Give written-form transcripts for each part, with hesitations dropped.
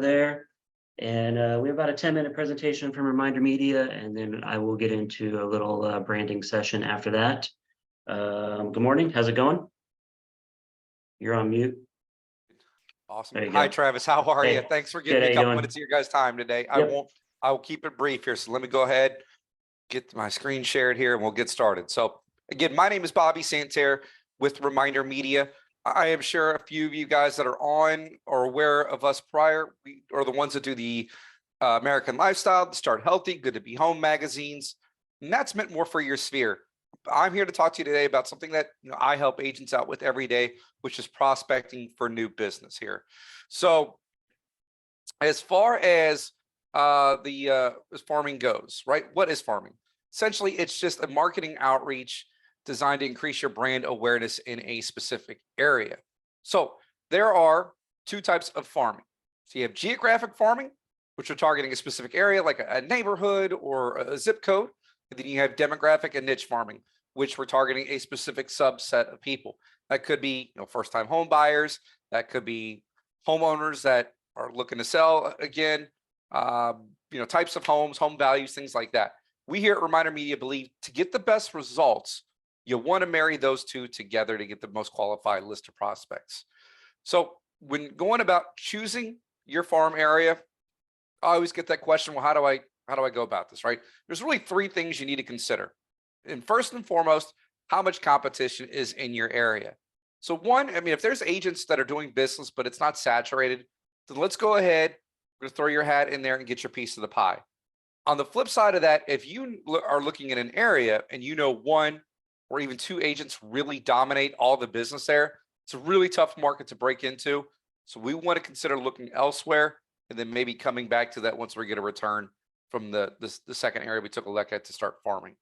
there. And we have about a 10-minute presentation from Reminder Media, and then I will get into a little branding session after that. Good morning. How's it going? You're on mute. Awesome. Hi, Travis. How are you? Thanks for giving me a couple minutes of your guys' time today. Yep. I will keep it brief here. So let me go ahead, get my screen shared here, and we'll get started. So again, my name is Bobby Santerre with Reminder Media. I am sure a few of you guys that are on or aware of us prior, we are the ones that do the American Lifestyle, the Start Healthy, Good to Be Home magazines, and that's meant more for your sphere. I'm here to talk to you today about something that I help agents out with every day, which is prospecting for new business here. So as far as as farming goes, right? What is farming? Essentially, it's just a marketing outreach designed to increase your brand awareness in a specific area. So there are two types of farming. So you have geographic farming, which are targeting a specific area like a neighborhood or a zip code. And then you have demographic and niche farming, which we're targeting a specific subset of people. That could be first-time home buyers. That could be homeowners that are looking to sell again, types of homes, home values, things like that. We here at Reminder Media believe to get the best results, you want to marry those two together to get the most qualified list of prospects. So when going about choosing your farm area, I always get that question, well, how do I go about this, right? There's really three things you need to consider. And first and foremost, how much competition is in your area. So one, if there's agents that are doing business, but it's not saturated, then let's go ahead, we're gonna throw your hat in there and get your piece of the pie. On the flip side of that, if you are looking at an area and one or even two agents really dominate all the business there, it's a really tough market to break into. So we want to consider looking elsewhere and then maybe coming back to that once we get a return from the second area we took a look at to start farming.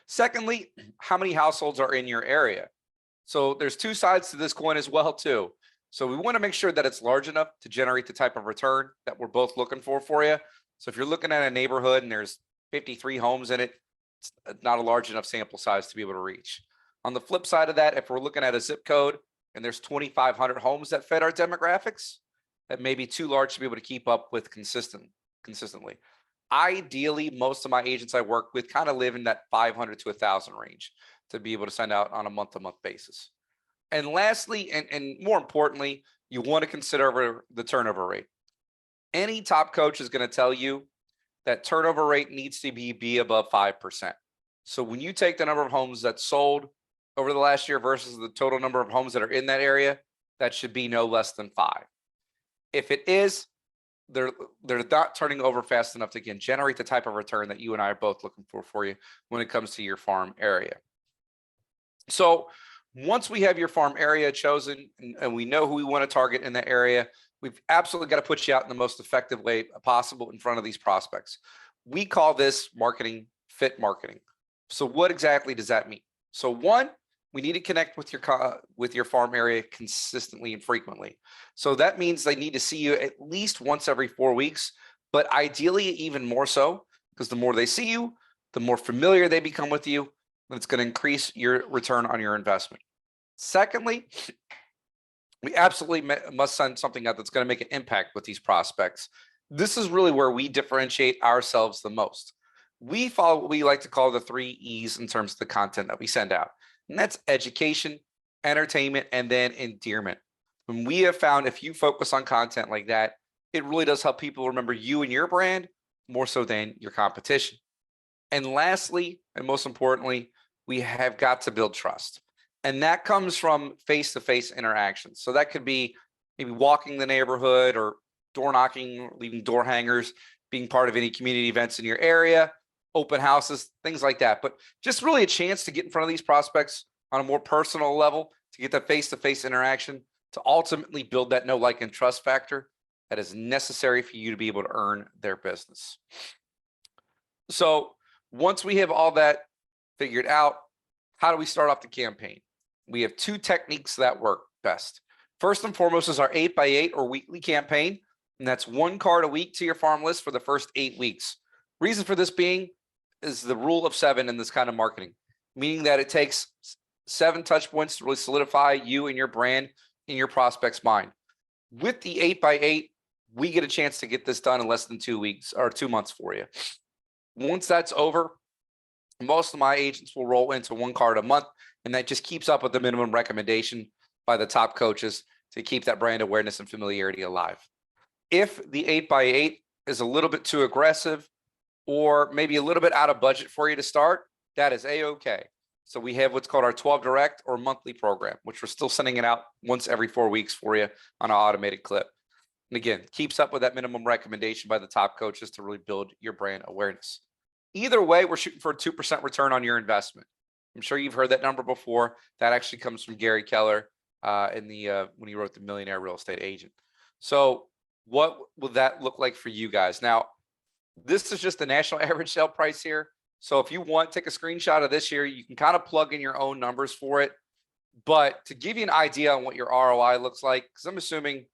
Secondly, how many households are in your area? So there's two sides to this coin as well too. So we want to make sure that it's large enough to generate the type of return that we're both looking for you. So if you're looking at a neighborhood and there's 53 homes in it, it's not a large enough sample size to be able to reach. On the flip side of that, if we're looking at a zip code and there's 2,500 homes that fit our demographics, that may be too large to be able to keep up with consistently. Ideally, most of my agents I work with kind of live in that 500 to 1,000 range to be able to send out on a month-to-month basis. And lastly, and more importantly, you want to consider the turnover rate. Any top coach is going to tell you that turnover rate needs to be above 5%. So when you take the number of homes that sold over the last year versus the total number of homes that are in that area, that should be no less than 5. If it is, they're not turning over fast enough to, again, generate the type of return that you and I are both looking for you when it comes to your farm area. So once we have your farm area chosen and we know who we want to target in that area, we've absolutely got to put you out in the most effective way possible in front of these prospects. We call this marketing fit marketing. So what exactly does that mean? So one, we need to connect with your farm area consistently and frequently. So that means they need to see you at least once every 4 weeks, but ideally even more so, because the more they see you, the more familiar they become with you, and it's going to increase your return on your investment. Secondly, we absolutely must send something out that's going to make an impact with these prospects. This is really where we differentiate ourselves the most. We follow what we like to call the 3 E's in terms of the content that we send out. And that's education, entertainment, and then endearment. And we have found if you focus on content like that, it really does help people remember you and your brand more so than your competition. And lastly, and most importantly, we have got to build trust. And that comes from face-to-face interactions. So that could be maybe walking the neighborhood or door knocking, leaving door hangers, being part of any community events in your area, open houses, things like that. But just really a chance to get in front of these prospects on a more personal level, to get that face-to-face interaction, to ultimately build that know, like, and trust factor that is necessary for you to be able to earn their business. So once we have all that figured out, how do we start off the campaign? We have 2 techniques that work best. First and foremost is our 8x8 or weekly campaign, and that's 1 card a week to your farm list for the first 8 weeks. Reason for this being is the rule of 7 in this kind of marketing, meaning that it takes 7 touch points to really solidify you and your brand in your prospect's mind. With the 8x8, we get a chance to get this done in less than 2 weeks or 2 months for you. Once that's over, most of my agents will roll into 1 card a month, and that just keeps up with the minimum recommendation by the top coaches to keep that brand awareness and familiarity alive. If the 8x8 is a little bit too aggressive or maybe a little bit out of budget for you to start, that is a-okay. So we have what's called our 12 direct or monthly program, which we're still sending it out once every 4 weeks for you on an automated clip. And again, keeps up with that minimum recommendation by the top coaches to really build your brand awareness. Either way, we're shooting for a 2% return on your investment. I'm sure you've heard that number before. That actually comes from Gary Keller when he wrote The Millionaire Real Estate Agent. So what will that look like for you guys? Now, this is just the national average sale price here. So if you want, take a screenshot of this here. You can kind of plug in your own numbers for it. But to give you an idea on what your ROI looks like, because I'm assuming,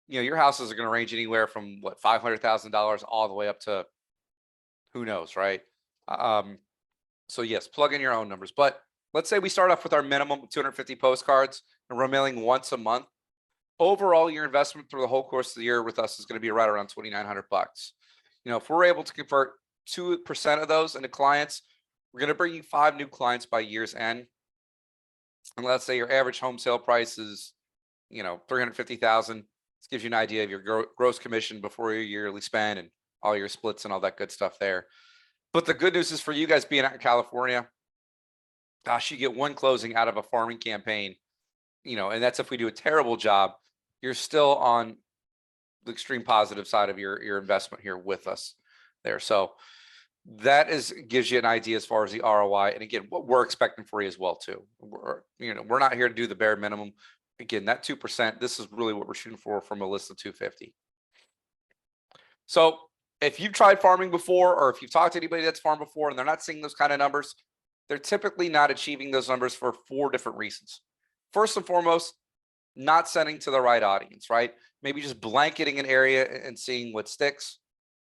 your houses are going to range anywhere from what, $500,000 all the way up to who knows, right? So yes, plug in your own numbers. But let's say we start off with our minimum 250 postcards and we're mailing once a month. Overall, your investment through the whole course of the year with us is going to be right around $2,900. If we're able to convert 2% of those into clients, we're going to bring you 5 new clients by year's end. And let's say your average home sale price is, $350,000. This gives you an idea of your gross commission before your yearly spend and all your splits and all that good stuff there. But the good news is for you guys being out in California, gosh, you get 1 closing out of a farming campaign, and that's if we do a terrible job. You're still on the extreme positive side of your investment here with us there. So that gives you an idea as far as the ROI. And again, what we're expecting for you as well too. We're not here to do the bare minimum. Again, that 2%, this is really what we're shooting for from a list of 250. So if you've tried farming before, or if you've talked to anybody that's farmed before and they're not seeing those kind of numbers, they're typically not achieving those numbers for 4 different reasons. First and foremost, not sending to the right audience, right? Maybe just blanketing an area and seeing what sticks.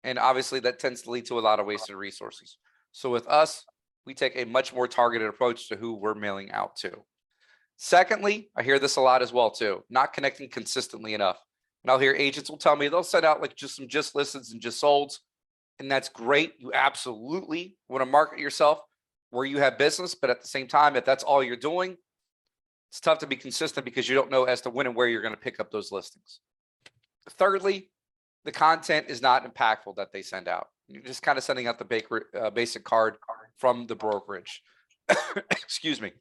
And obviously that tends to lead to a lot of wasted resources. So with us, we take a much more targeted approach to who we're mailing out to. Secondly, I hear this a lot as well too, not connecting consistently enough. And I'll hear agents will tell me they'll send out like just some just listens and just solds. And that's great. You absolutely want to market yourself where you have business, but at the same time, if that's all you're doing, it's tough to be consistent because you don't know as to when and where you're going to pick up those listings. Thirdly, the content is not impactful that they send out. You're just kind of sending out the basic card from the brokerage. Excuse me.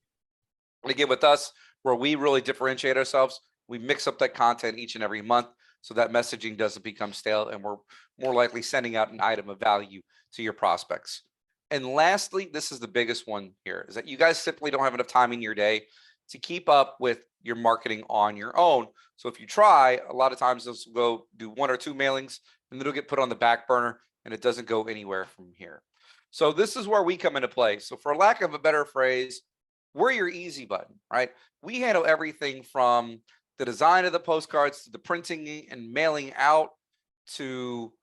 And again, with us, where we really differentiate ourselves, we mix up that content each and every month so that messaging doesn't become stale and we're more likely sending out an item of value to your prospects. And lastly, this is the biggest one here, is that you guys simply don't have enough time in your day to keep up with your marketing on your own. So if you try, a lot of times those will go do 1 or 2 mailings and it'll get put on the back burner and it doesn't go anywhere from here. So this is where we come into play. So for lack of a better phrase, we're your easy button, right? We handle everything from the design of the postcards to the printing and mailing out to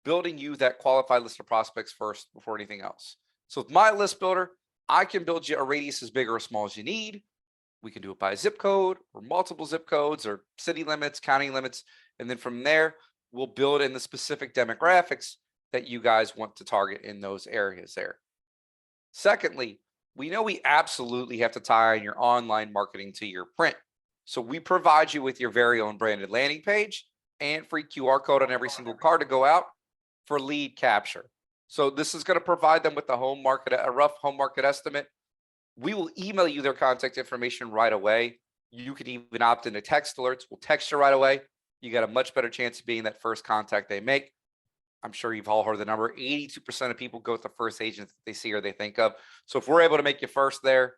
building you that qualified list of prospects first before anything else. So with my list builder, I can build you a radius as big or as small as you need. We can do it by zip code or multiple zip codes or city limits, county limits. And then from there, we'll build in the specific demographics that you guys want to target in those areas there. Secondly, we know we absolutely have to tie in your online marketing to your print. So we provide you with your very own branded landing page and free QR code on every single card to go out for lead capture. So this is going to provide them with a rough home market estimate. We will email you their contact information right away. You can even opt into text alerts. We'll text you right away. You got a much better chance of being that first contact they make. I'm sure you've all heard the number. 82% of people go with the first agent that they see or they think of. So if we're able to make you first there,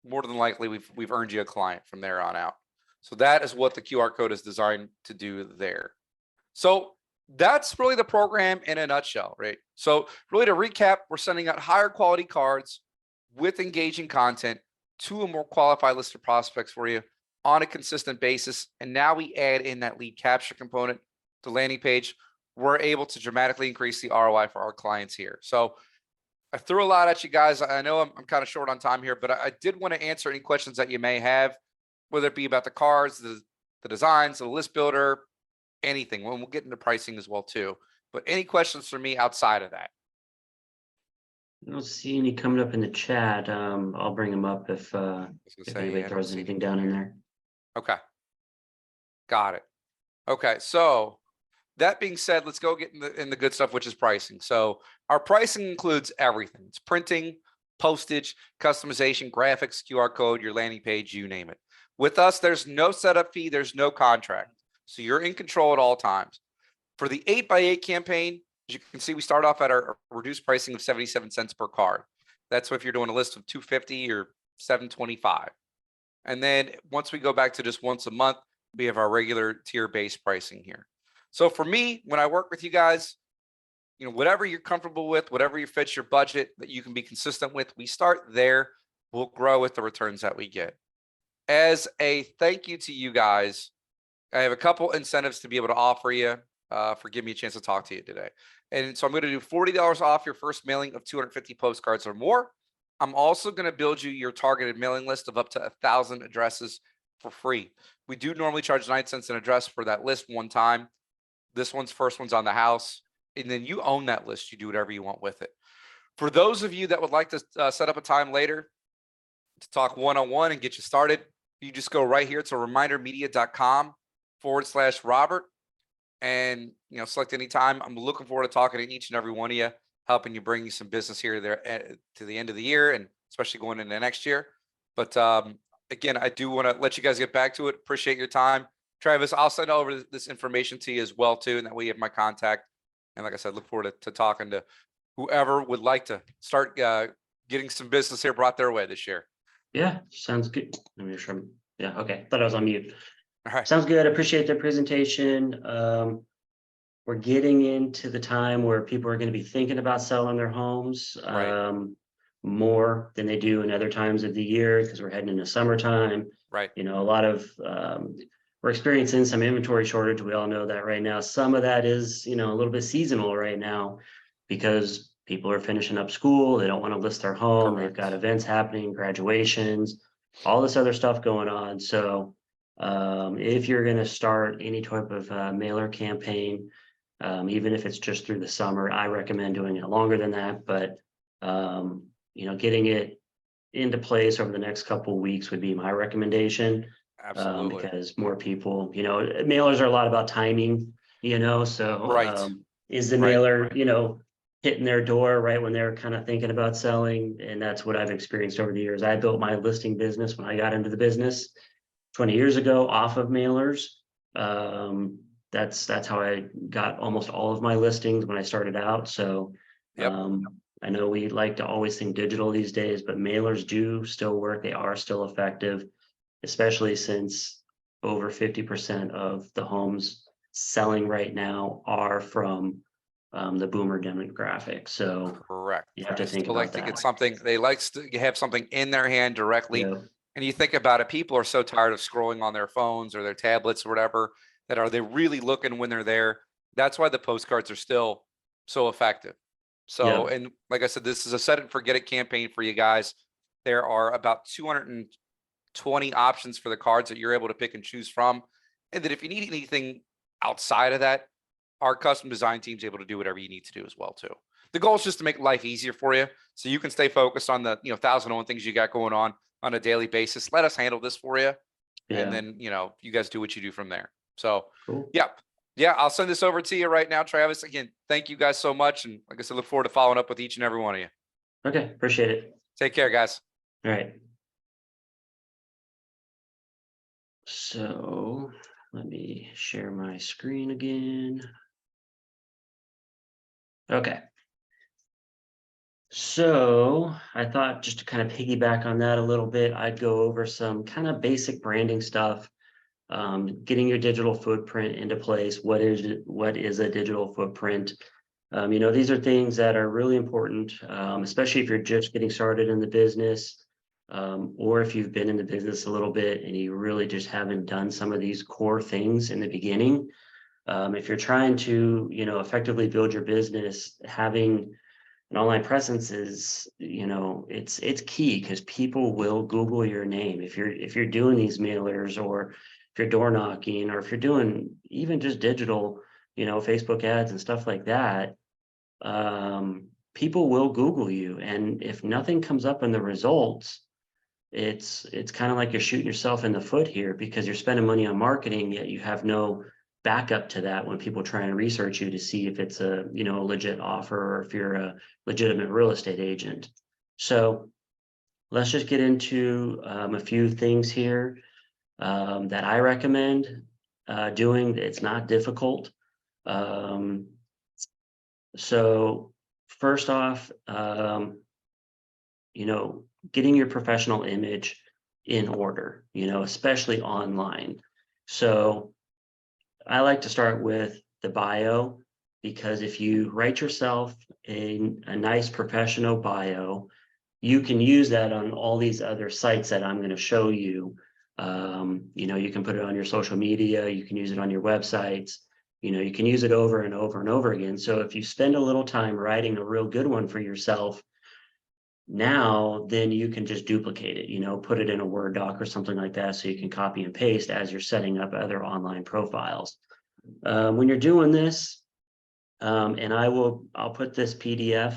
more than likely we've earned you a client from there on out. So that is what the QR code is designed to do there. So that's really the program in a nutshell, right? So really to recap, we're sending out higher quality cards with engaging content to a more qualified list of prospects for you on a consistent basis. And now we add in that lead capture component, the landing page. We're able to dramatically increase the ROI for our clients here. So I threw a lot at you guys. I know I'm kind of short on time here, but I did want to answer any questions that you may have, whether it be about the cards, the designs, the list builder, anything. When we'll get into pricing as well too. But any questions for me outside of that? I don't see any coming up in the chat. I'll bring them up if I was gonna say, anybody yeah, I don't throws see anything anything down in here. there. Okay, got it. Okay, so that being said, let's go get in the good stuff, which is pricing. So our pricing includes everything. It's printing, postage, customization, graphics, QR code, your landing page, you name it. With us, there's no setup fee, there's no contract. So you're in control at all times. For the 8x8 campaign, as you can see, we start off at our reduced pricing of 77 cents per card. That's if you're doing a list of 250 or 725. And then once we go back to just once a month, we have our regular tier-based pricing here. So for me, when I work with you guys, whatever you're comfortable with, whatever fits your budget that you can be consistent with, we start there. We'll grow with the returns that we get. As a thank you to you guys, I have a couple incentives to be able to offer you for giving me a chance to talk to you today. And so I'm going to do $40 off your first mailing of 250 postcards or more. I'm also going to build you your targeted mailing list of up to 1,000 addresses for free. We do normally charge 9 cents an address for that list one time. This first one's on the house. And then you own that list. You do whatever you want with it. For those of you that would like to set up a time later to talk one-on-one and get you started, you just go right here to remindermedia.com/Robert and select any time. I'm looking forward to talking to each and every one of you, helping you bring you some business here there to the end of the year and especially going into next year. But again, I do want to let you guys get back to it. Appreciate your time. Travis, I'll send over this information to you as well too, and that way you have my contact. And like I said, look forward to talking to whoever would like to start getting some business here brought their way this year. Yeah, sounds good. Let me make sure. Yeah, okay. Thought I was on mute. All right. Sounds good. Appreciate the presentation. We're getting into the time where people are going to be thinking about selling their homes Right. more than they do in other times of the year because we're heading into summertime. Right. A lot of we're experiencing some inventory shortage. We all know that right now. Some of that is, a little bit seasonal right now because people are finishing up school. They don't want to list their home. They've got Correct. events happening, graduations, all this other stuff going on. So if you're going to start any type of mailer campaign, even if it's just through the summer, I recommend doing it longer than that. But, getting it into place over the next couple of weeks would be my recommendation. Absolutely. Because more people, mailers are a lot about timing, so Right. is the Right. mailer, hitting their door right when they're kind of thinking about selling. And that's what I've experienced over the years. I built my listing business when I got into the business 20 years ago off of mailers. That's how I got almost all of my listings when I started out. So Yep. I know we like to always think digital these days, but mailers do still work. They are still effective, especially since over 50% of the homes selling right now are from the boomer demographic. So Correct. you have to They think still like about to get that. something. They like to have something in their hand directly. Yeah. And you think about it, people are so tired of scrolling on their phones or their tablets or whatever, that are they really looking when they're there? That's why the postcards are still so effective. So, Yeah. and like I said, this is a set it and forget it campaign for you guys. There are about 220 options for the cards that you're able to pick and choose from. And that if you need anything outside of that, our custom design team's able to do whatever you need to do as well too. The goal is just to make life easier for you so you can stay focused on the 1,001 things you got going on a daily basis. Let us handle this for you. And Yeah. then, you guys do what you do from there. So, Cool. yeah. Yeah, I'll send this over to you right now, Travis. Again, thank you guys so much. And like I said, look forward to following up with each and every one of you. Okay. Appreciate it. Take care, guys. All right. So let me share my screen again. Okay. So I thought just to kind of piggyback on that a little bit, I'd go over some kind of basic branding stuff, getting your digital footprint into place. What is a digital footprint? These are things that are really important, especially if you're just getting started in the business, or if you've been in the business a little bit and you really just haven't done some of these core things in the beginning. If you're trying to, effectively build your business, having an online presence is, it's key because people will Google your name. If you're doing these mailers or if you're door knocking, or if you're doing even just digital, Facebook ads and stuff like that, people will Google you. And if nothing comes up in the results, it's kind of like you're shooting yourself in the foot here, because you're spending money on marketing, yet you have no backup to that when people try and research you to see if it's a legit offer, or if you're a legitimate real estate agent. So let's just get into a few things here that I recommend doing. It's not difficult. So first off, getting your professional image in order, especially online. So I like to start with the bio, because if you write yourself a nice professional bio, you can use that on all these other sites that I'm going to show you. You can put it on your social media, you can use it on your websites, you can use it over and over and over again. So if you spend a little time writing a real good one for yourself, now then you can just duplicate it, put it in a Word doc or something like that, so you can copy and paste as you're setting up other online profiles. When you're doing this, and I'll put this PDF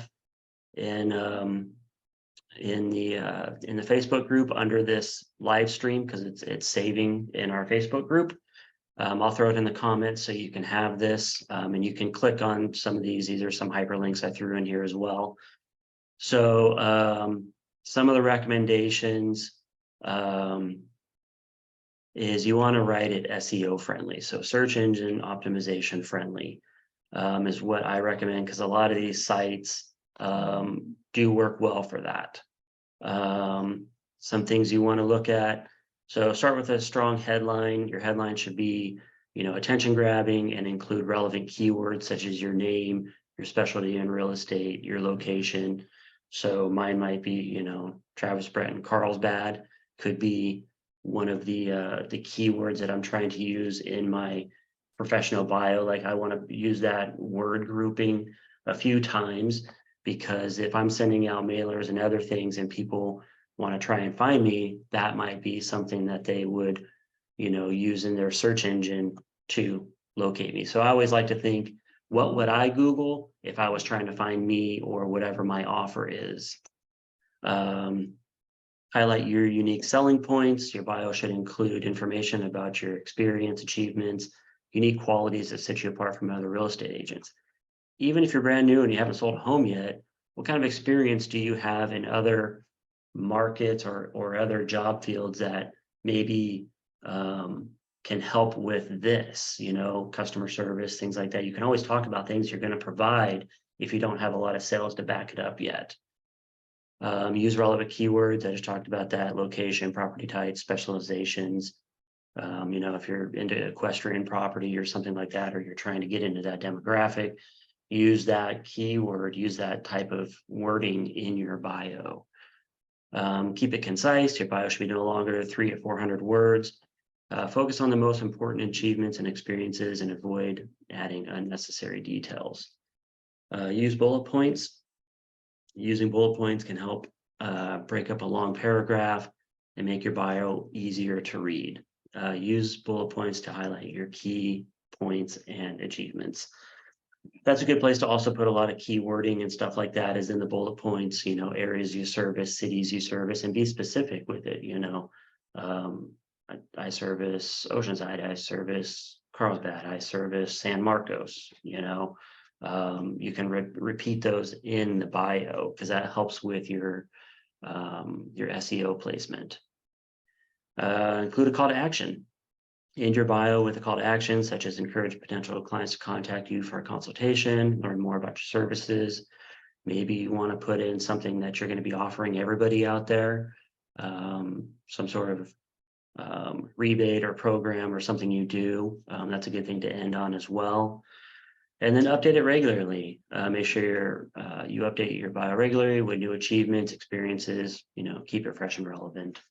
in the Facebook group under this live stream, because it's saving in our Facebook group. I'll throw it in the comments so you can have this, and you can click on some of these. These are some hyperlinks I threw in here as well. So some of the recommendations is you want to write it SEO friendly. So search engine optimization friendly is what I recommend, because a lot of these sites do work well for that. Some things you want to look at. So start with a strong headline. Your headline should be, attention grabbing and include relevant keywords such as your name, your specialty in real estate, your location. So mine might be, Travis Breton, Carlsbad could be one of the keywords that I'm trying to use in my professional bio. Like, I want to use that word grouping a few times, because if I'm sending out mailers and other things and people want to try and find me, that might be something that they would, use in their search engine to locate me. So I always like to think, what would I Google if I was trying to find me or whatever my offer is? Highlight your unique selling points. Your bio should include information about your experience, achievements, unique qualities that set you apart from other real estate agents. Even if you're brand new and you haven't sold a home yet, what kind of experience do you have in other markets or other job fields that maybe can help with this, customer service, things like that? You can always talk about things you're going to provide if you don't have a lot of sales to back it up yet. Use relevant keywords. I just talked about that: location, property type, specializations. If you're into equestrian property or something like that, or you're trying to get into that demographic, use that keyword, use that type of wording in your bio. Keep it concise. Your bio should be no longer 300 or 400 words. Focus on the most important achievements and experiences, and avoid adding unnecessary details. Use bullet points. Using bullet points can help break up a long paragraph and make your bio easier to read. Use bullet points to highlight your key points and achievements. That's a good place to also put a lot of keywording and stuff like that, is in the bullet points, areas you service, cities you service, and be specific with it. I service Oceanside, I service Carlsbad, I service San Marcos. You can repeat those in the bio, because that helps with your SEO placement. Include a call to action in your bio, with a call to action such as encourage potential clients to contact you for a consultation, learn more about your services. Maybe you want to put in something that you're going to be offering everybody out there, some sort of rebate or program or something you do. That's a good thing to end on as well. And then update it regularly. Make sure you update your bio regularly with new achievements, experiences, keep it fresh and relevant.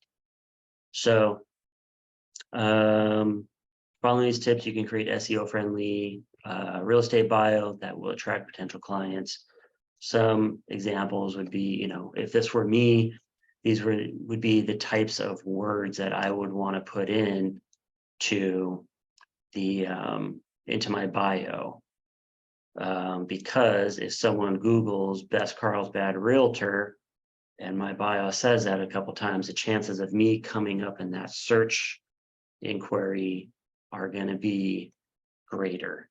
So following these tips, you can create SEO friendly real estate bio that will attract potential clients. Some examples would be, if this were me, these would be the types of words that I would want to put in to the into my bio. Because if someone Googles best Carlsbad realtor and my bio says that a couple times, the chances of me coming up in that search inquiry are going to be greater.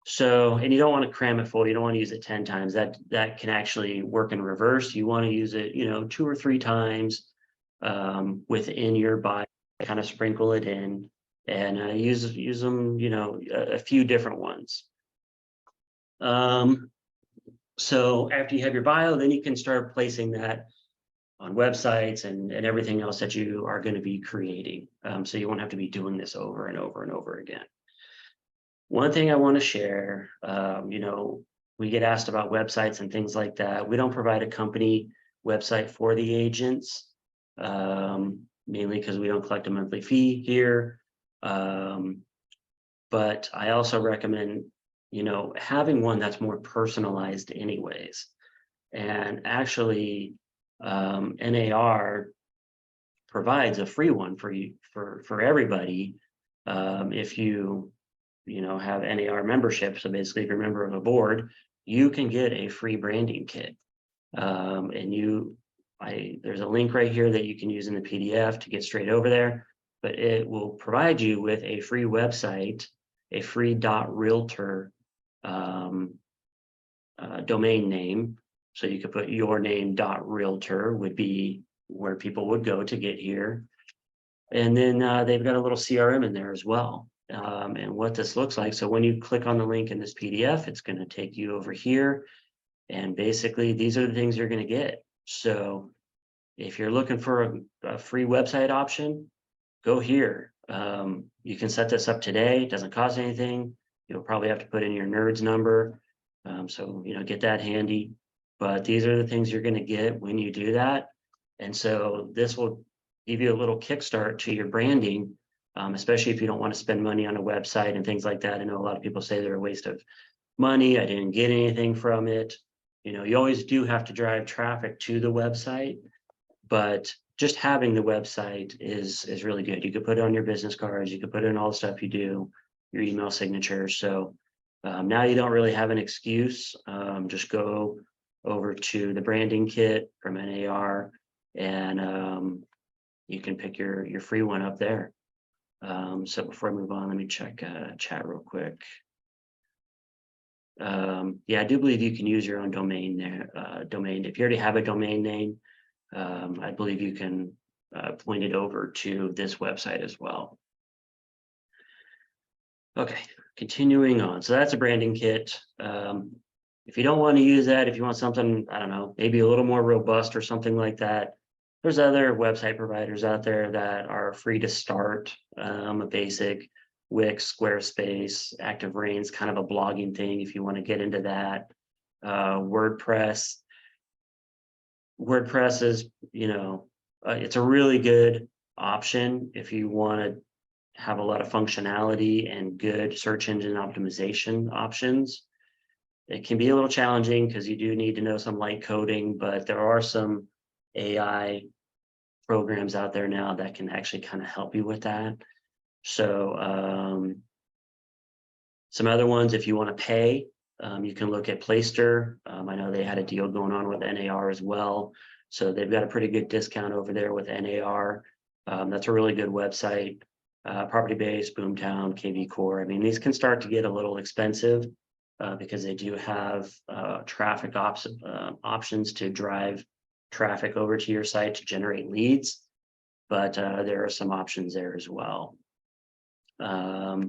So, and you don't want to cram it full. You don't want to use it 10 times. That can actually work in reverse. You want to use it, 2 or 3 times within your bio, kind of sprinkle it in and use them, a few different ones. So after you have your bio, then you can start placing that on websites and everything else that you are going to be creating. So you won't have to be doing this over and over and over again. One thing I want to share, we get asked about websites and things like that. We don't provide a company website for the agents, mainly because we don't collect a monthly fee here. But I also recommend, having one that's more personalized anyways. And actually, NAR provides a free one for you, for everybody. If you have NAR membership. So basically, if you're a member of a board, you can get a free branding kit. And there's a link right here that you can use in the PDF to get straight over there, but it will provide you with a free website, a free .realtor domain name. So you could put your name .realtor would be where people would go to get here. And then they've got a little CRM in there as well. And what this looks like. So when you click on the link in this PDF, it's going to take you over here. And basically, these are the things you're going to get. So if you're looking for a free website option, go here. You can set this up today. It doesn't cost anything. You'll probably have to put in your NERDS number. So, get that handy. But these are the things you're going to get when you do that. And so this will give you a little kickstart to your branding. Especially if you don't want to spend money on a website and things like that. I know a lot of people say they're a waste of money. I didn't get anything from it. You always do have to drive traffic to the website, but just having the website is really good. You could put it on your business cards. You could put it in all the stuff you do, your email signature. So now you don't really have an excuse. Just go over to the branding kit from NAR and you can pick your free one up there. So before I move on, let me check chat real quick. Yeah, I do believe you can use your own domain there. If you already have a domain name, I believe you can point it over to this website as well. Okay, continuing on. So that's a branding kit. If you don't want to use that, if you want something, I don't know, maybe a little more robust or something like that, there's other website providers out there that are free to start. A basic Wix, Squarespace, Active Rain's kind of a blogging thing if you want to get into that. WordPress. WordPress is, it's a really good option if you want to have a lot of functionality and good search engine optimization options. It can be a little challenging because you do need to know some light coding, but there are some AI programs out there now that can actually kind of help you with that. So some other ones, if you want to pay, you can look at Playster. I know they had a deal going on with NAR as well. So they've got a pretty good discount over there with NAR. That's a really good website. Property Base, Boomtown, KV Core. I mean, these can start to get a little expensive because they do have traffic options to drive traffic over to your site to generate leads, but there are some options there as well. For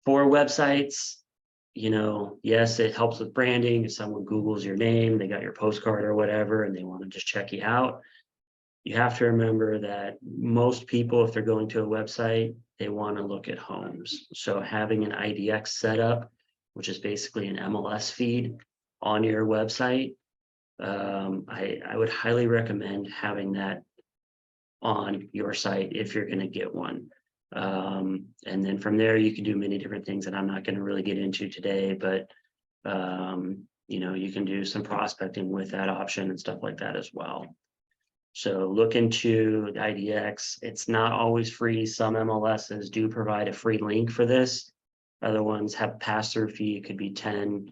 websites, yes, it helps with branding. If someone Googles your name, they got your postcard or whatever, and they want to just check you out, you have to remember that most people, if they're going to a website, they want to look at homes. So having an IDX set up, which is basically an MLS feed on your website, I would highly recommend having that on your site if you're going to get one. And then from there, you can do many different things that I'm not going to really get into today, but you can do some prospecting with that option and stuff like that as well. So look into the IDX. It's not always free. Some MLSs do provide a free link for this. Other ones have pass-through fee. It could be 10,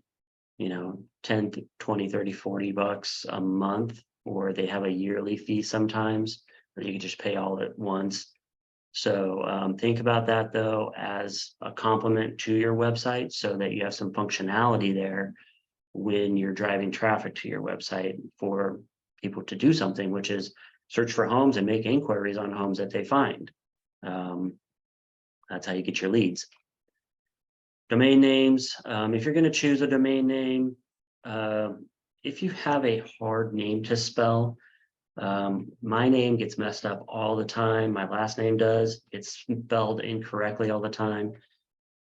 10, 20, 30, 40 bucks a month, or they have a yearly fee sometimes, or you can just pay all at once. So think about that though as a complement to your website so that you have some functionality there when you're driving traffic to your website for people to do something, which is search for homes and make inquiries on homes that they find. That's how you get your leads. Domain names. If you're going to choose a domain name, if you have a hard name to spell, my name gets messed up all the time. My last name does. It's spelled incorrectly all the time.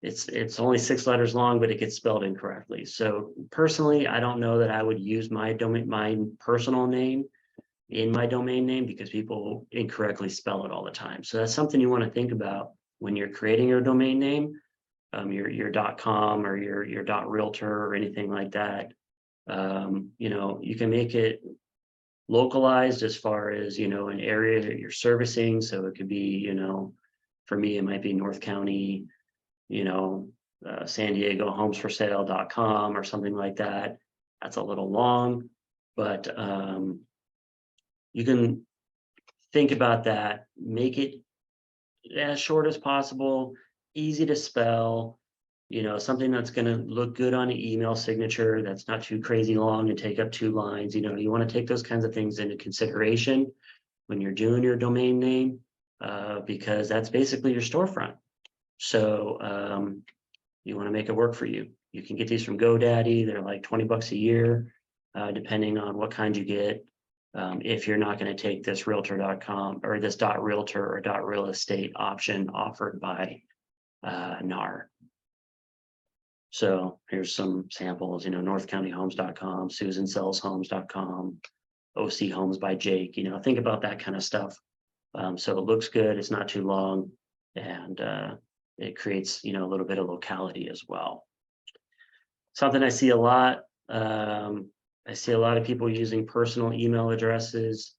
It's only 6 letters long, but it gets spelled incorrectly. So personally, I don't know that I would use my personal name in my domain name because people incorrectly spell it all the time. So that's something you want to think about when you're creating your domain name, your .com or your .realtor or anything like that. You can make it localized as far as, an area that you're servicing. So it could be, for me, it might be North County, San Diego homesforsale.com or something like that. That's a little long, but you can think about that, make it as short as possible, easy to spell, something that's going to look good on an email signature that's not too crazy long and take up 2 lines. You want to take those kinds of things into consideration when you're doing your domain name, because that's basically your storefront. So you want to make it work for you. You can get these from GoDaddy. They're like 20 bucks a year, depending on what kind you get. If you're not going to take this realtor.com or this .realtor or .real estate option offered by NAR. So here's some samples, northcountyhomes.com, susansellshomes.com, OC Homes by Jake, think about that kind of stuff. So it looks good, it's not too long, and it creates, a little bit of locality as well. Something I see a lot, I see a lot of people using personal email addresses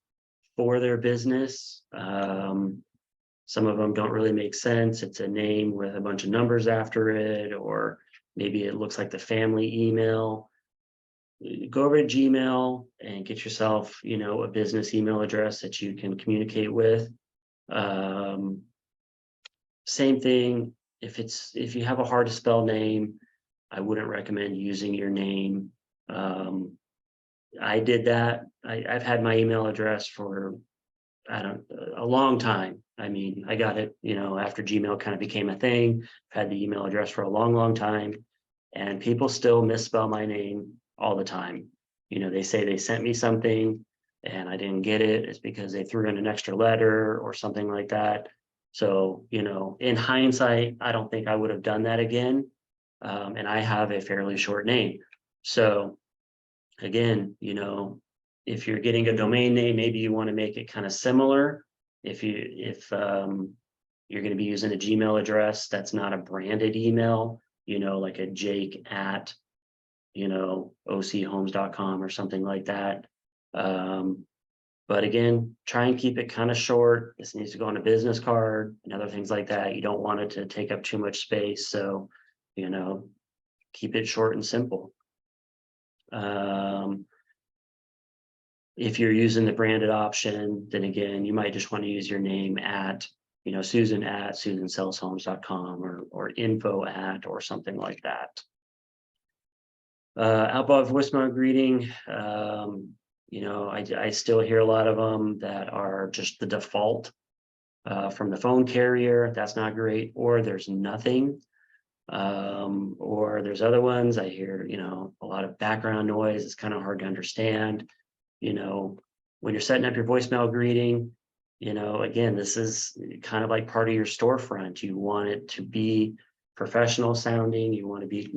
for their business. Some of them don't really make sense. It's a name with a bunch of numbers after it, or maybe it looks like the family email. Go over to Gmail and get yourself, a business email address that you can communicate with. Same thing, if you have a hard to spell name, I wouldn't recommend using your name. I did that. I've had my email address for a long time. I mean, I got it, after Gmail kind of became a thing. I've had the email address for a long time, and people still misspell my name all the time. They say they sent me something and I didn't get it. It's because they threw in an extra letter or something like that. So, in hindsight, I don't think I would have done that again. And I have a fairly short name. So again, if you're getting a domain name, maybe you want to make it kind of similar. If you're going to be using a Gmail address that's not a branded email, like a Jake at, ochomes.com or something like that. But again, try and keep it kind of short. This needs to go on a business card and other things like that. You don't want it to take up too much space. So, keep it short and simple. If you're using the branded option, then again, you might just want to use your name at, Susan at susansellshomes.com or info at or something like that. Outbound voicemail greeting. I still hear a lot of them that are just the default from the phone carrier. That's not great. Or there's nothing. Or there's other ones I hear, a lot of background noise. It's kind of hard to understand. When you're setting up your voicemail greeting, again, this is kind of like part of your storefront. You want it to be professional sounding. You want to be,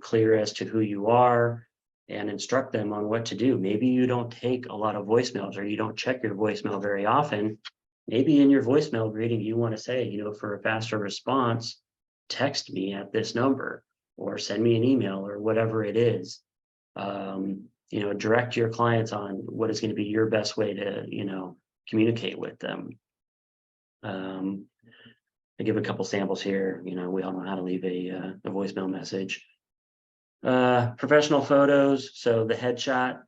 clear as to who you are and instruct them on what to do. Maybe you don't take a lot of voicemails or you don't check your voicemail very often. Maybe in your voicemail greeting, you want to say, for a faster response, text me at this number or send me an email or whatever it is. direct your clients on what is going to be your best way to, communicate with them. I give a couple samples here. We all know how to leave a voicemail message. Professional photos. So the headshot,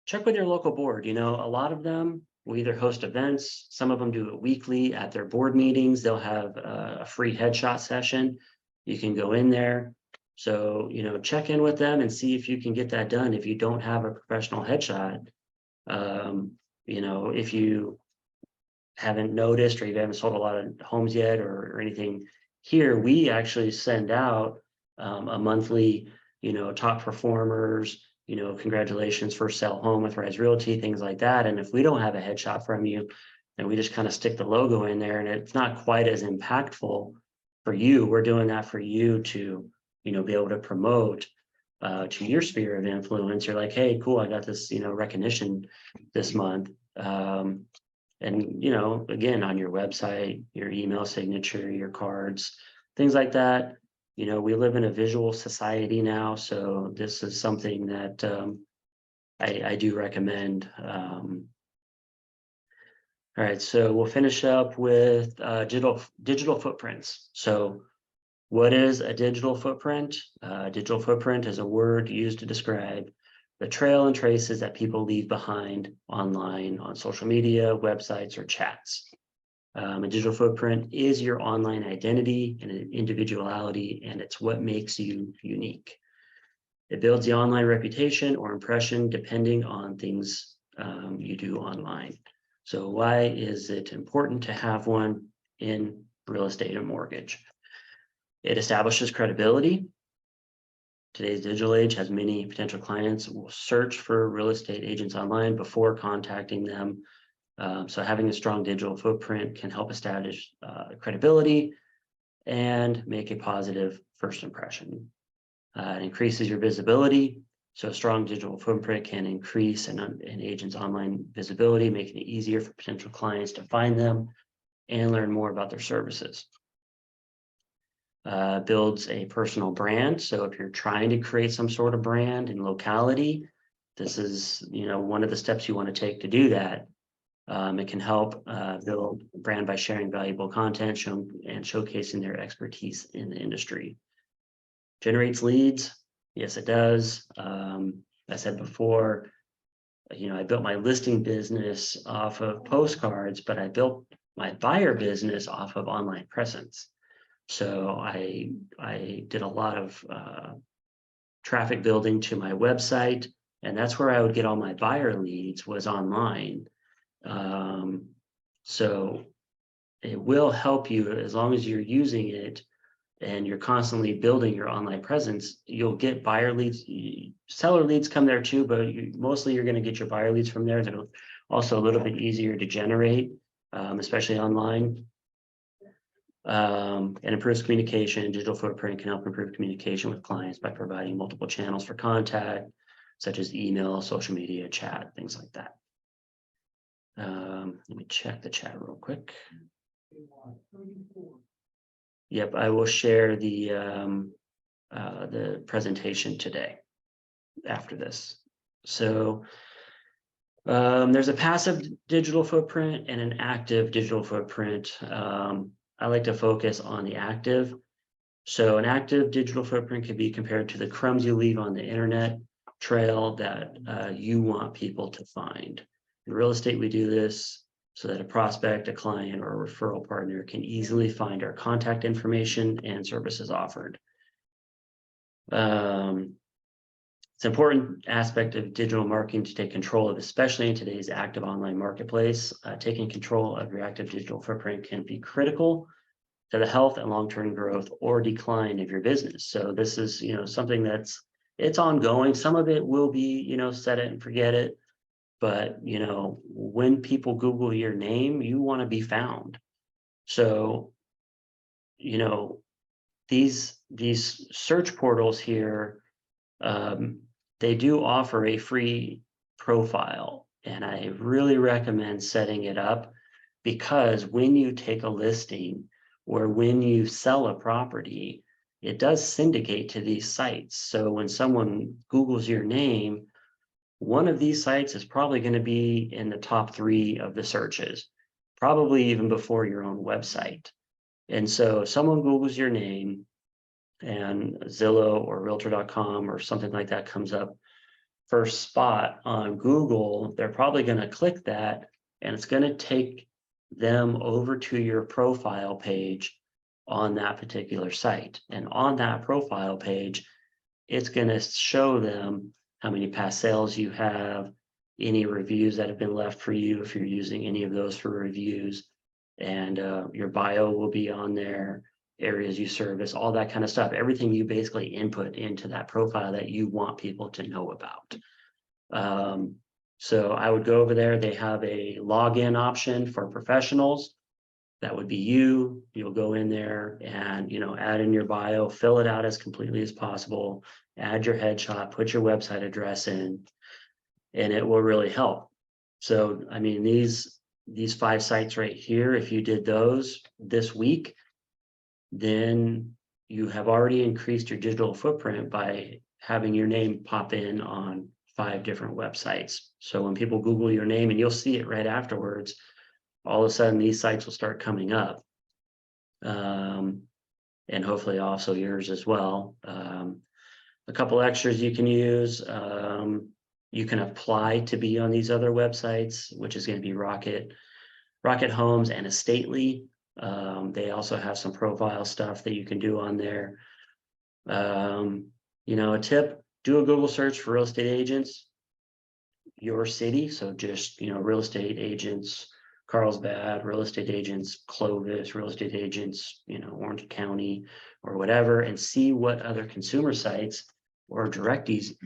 check with your local board. A lot of them will either host events. Some of them do it weekly at their board meetings. They'll have a free headshot session. You can go in there. So, check in with them and see if you can get that done. If you don't have a professional headshot, if you haven't noticed or you haven't sold a lot of homes yet or anything here, we actually send out a monthly, top performers, congratulations, first sell home with Rise Realty, things like that. And if we don't have a headshot from you, then we just kind of stick the logo in there, and it's not quite as impactful for you. We're doing that for you to, be able to promote to your sphere of influence. You're like, hey, cool, I got this, recognition this month. And, again, on your website, your email signature, your cards, things like that. We live in a visual society now, so this is something that I do recommend. All right, so we'll finish up with digital footprints. So what is a digital footprint? Digital footprint is a word used to describe the trail and traces that people leave behind online, on social media, websites, or chats. A digital footprint is your online identity and individuality, and it's what makes you unique. It builds the online reputation or impression depending on things you do online. So why is it important to have one in real estate and mortgage? It establishes credibility. Today's digital age has many potential clients will search for real estate agents online before contacting them. So having a strong digital footprint can help establish credibility and make a positive first impression. It increases your visibility. So a strong digital footprint can increase an agent's online visibility, making it easier for potential clients to find them and learn more about their services. Builds a personal brand. So if you're trying to create some sort of brand and locality, this is, one of the steps you want to take to do that. It can help build a brand by sharing valuable content and showcasing their expertise in the industry. Generates leads. Yes, it does. I said before, I built my listing business off of postcards, but I built my buyer business off of online presence. So I did a lot of traffic building to my website, and that's where I would get all my buyer leads, was online. So it will help you as long as you're using it and you're constantly building your online presence. You'll get buyer leads. Seller leads come there too, but mostly you're going to get your buyer leads from there. They're also a little bit easier to generate, especially online. And improves communication. Digital footprint can help improve communication with clients by providing multiple channels for contact, such as email, social media, chat, things like that. Let me check the chat real quick. Yep, I will share the presentation today after this. So there's a passive digital footprint and an active digital footprint. I like to focus on the active. So an active digital footprint can be compared to the crumbs you leave on the internet trail that you want people to find. In real estate, we do this so that a prospect, a client, or a referral partner can easily find our contact information and services offered. It's an important aspect of digital marketing to take control of, especially in today's active online marketplace. Taking control of your active digital footprint can be critical to the health and long-term growth or decline of your business. So this is, something it's ongoing. Some of it will be, set it and forget it. But, when people Google your name, you want to be found. So, these search portals here, they do offer a free profile, and I really recommend setting it up, because when you take a listing or when you sell a property, it does syndicate to these sites. So when someone Googles your name, one of these sites is probably going to be in the top 3 of the searches, probably even before your own website. And so if someone Googles your name and Zillow or Realtor.com or something like that comes up first spot on Google, they're probably going to click that, and it's going to take them over to your profile page on that particular site. And on that profile page, it's going to show them how many past sales you have, any reviews that have been left for you if you're using any of those for reviews, and your bio will be on there, areas you service, all that kind of stuff, everything you basically input into that profile that you want people to know about. So I would go over there. They have a login option for professionals. That would be you. You'll go in there and, add in your bio, fill it out as completely as possible, add your headshot, put your website address in, and it will really help. So, I mean, these 5 sites right here, if you did those this week, then you have already increased your digital footprint by having your name pop in on 5 different websites. So when people Google your name, and you'll see it right afterwards, all of a sudden these sites will start coming up. And hopefully also yours as well. A couple extras you can use. You can apply to be on these other websites, which is going to be Rocket Homes and Estately. They also have some profile stuff that you can do on there. A tip, do a Google search for real estate agents, your city. So just, real estate agents, Carlsbad, real estate agents, Clovis, real estate agents, Orange County or whatever, and see what other consumer sites or directories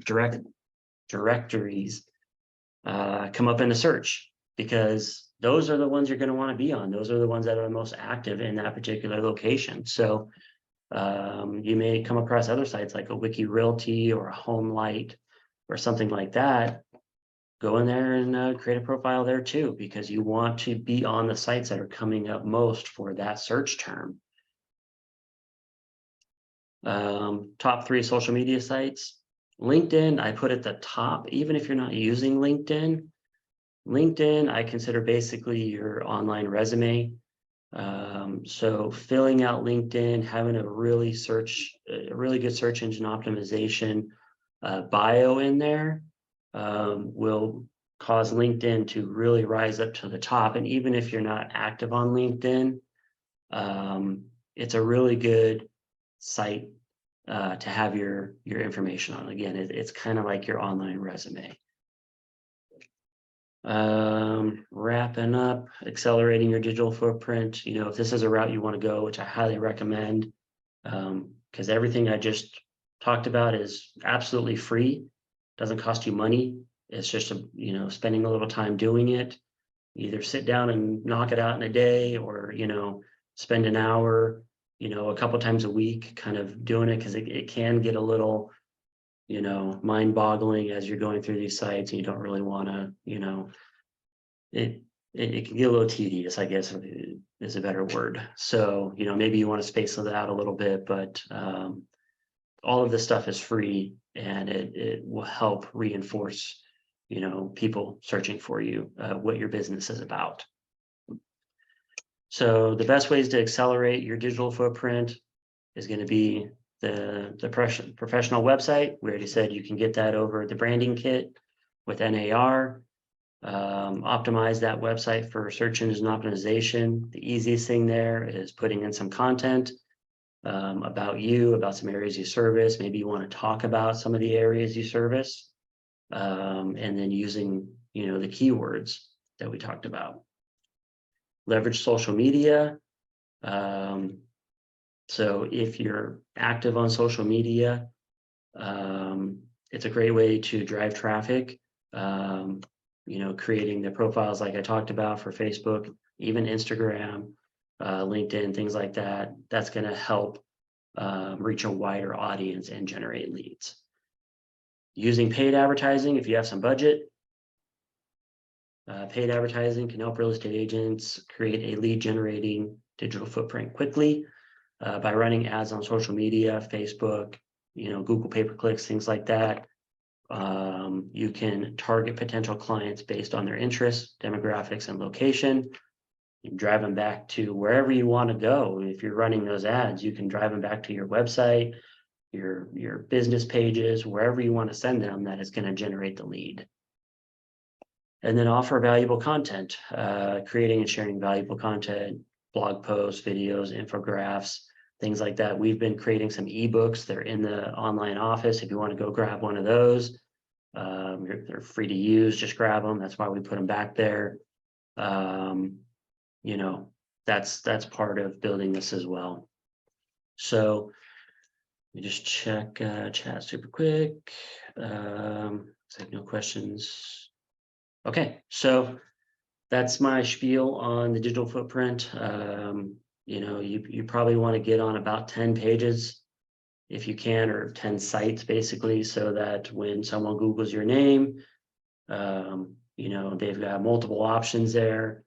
come up in the search, because those are the ones you're going to want to be on. Those are the ones that are the most active in that particular location. So you may come across other sites like a Wiki Realty or a Home Light or something like that. Go in there and create a profile there too, because you want to be on the sites that are coming up most for that search term. Top 3 social media sites. LinkedIn, I put at the top, even if you're not using LinkedIn. LinkedIn, I consider basically your online resume. So filling out LinkedIn, having a really good search engine optimization bio in there will cause LinkedIn to really rise up to the top. And even if you're not active on LinkedIn, it's a really good site to have your information on. Again, it's kind of like your online resume. Wrapping up, accelerating your digital footprint. If this is a route you want to go, which I highly recommend, because everything I just talked about is absolutely free, doesn't cost you money. It's just spending a little time doing it. Either sit down and knock it out in a day, or spend an hour a couple times a week kind of doing it, because it can get a little mind-boggling as you're going through these sites, and you don't really want to, it can get a little tedious, I guess is a better word. So, maybe you want to space it out a little bit, but all of this stuff is free, and it will help reinforce, people searching for you, what your business is about. So the best ways to accelerate your digital footprint is going to be the professional website. We already said you can get that over the branding kit with NAR. Optimize that website for search engine optimization. The easiest thing there is putting in some content about you, about some areas you service. Maybe you want to talk about some of the areas you service, and then using the keywords that we talked about. Leverage social media. So if you're active on social media, it's a great way to drive traffic. Creating the profiles like I talked about for Facebook, even Instagram, LinkedIn, things like that. That's going to help reach a wider audience and generate leads. Using paid advertising, if you have some budget, paid advertising can help real estate agents create a lead generating digital footprint quickly by running ads on social media, Facebook, Google pay-per-clicks, things like that. You can target potential clients based on their interests, demographics, and location. You can drive them back to wherever you want to go. If you're running those ads, you can drive them back to your website, your business pages, wherever you want to send them, that is going to generate the lead. And then offer valuable content, creating and sharing valuable content, blog posts, videos, infographics, things like that. We've been creating some ebooks. They're in the online office. If you want to go grab one of those, they're free to use. Just grab them. That's why we put them back there. You know, that's part of building this as well. So let me just check chat super quick. Looks like no questions. Okay, so that's my spiel on the digital footprint. You know, you probably want to get on about 10 pages if you can, or 10 sites basically, so that when someone Googles your name, you know, they've got multiple options there.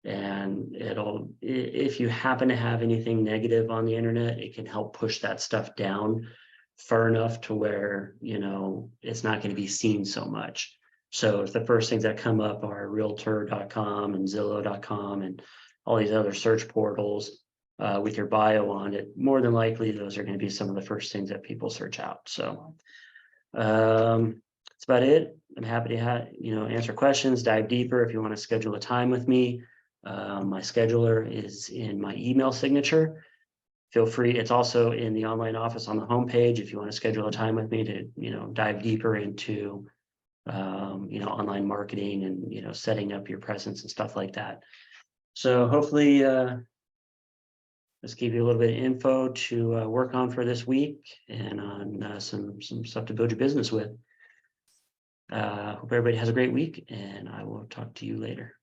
And it'll, if you happen to have anything negative on the internet, it can help push that stuff down far enough to where, you know, it's not going to be seen so much. So if the first things that come up are realtor.com and Zillow.com and all these other search portals with your bio on it, more than likely those are going to be some of the first things that people search out. So that's about it. I'm happy to answer questions, dive deeper if you want to schedule a time with me. My scheduler is in my email signature. Feel free. It's also in the online office on the homepage if you want to schedule a time with me to, you know, dive deeper into you know, online marketing and, you know, setting up your presence and stuff like that. So hopefully let's give you a little bit of info to work on for this week and on some stuff to build your business with. Hope everybody has a great week, and I will talk to you later.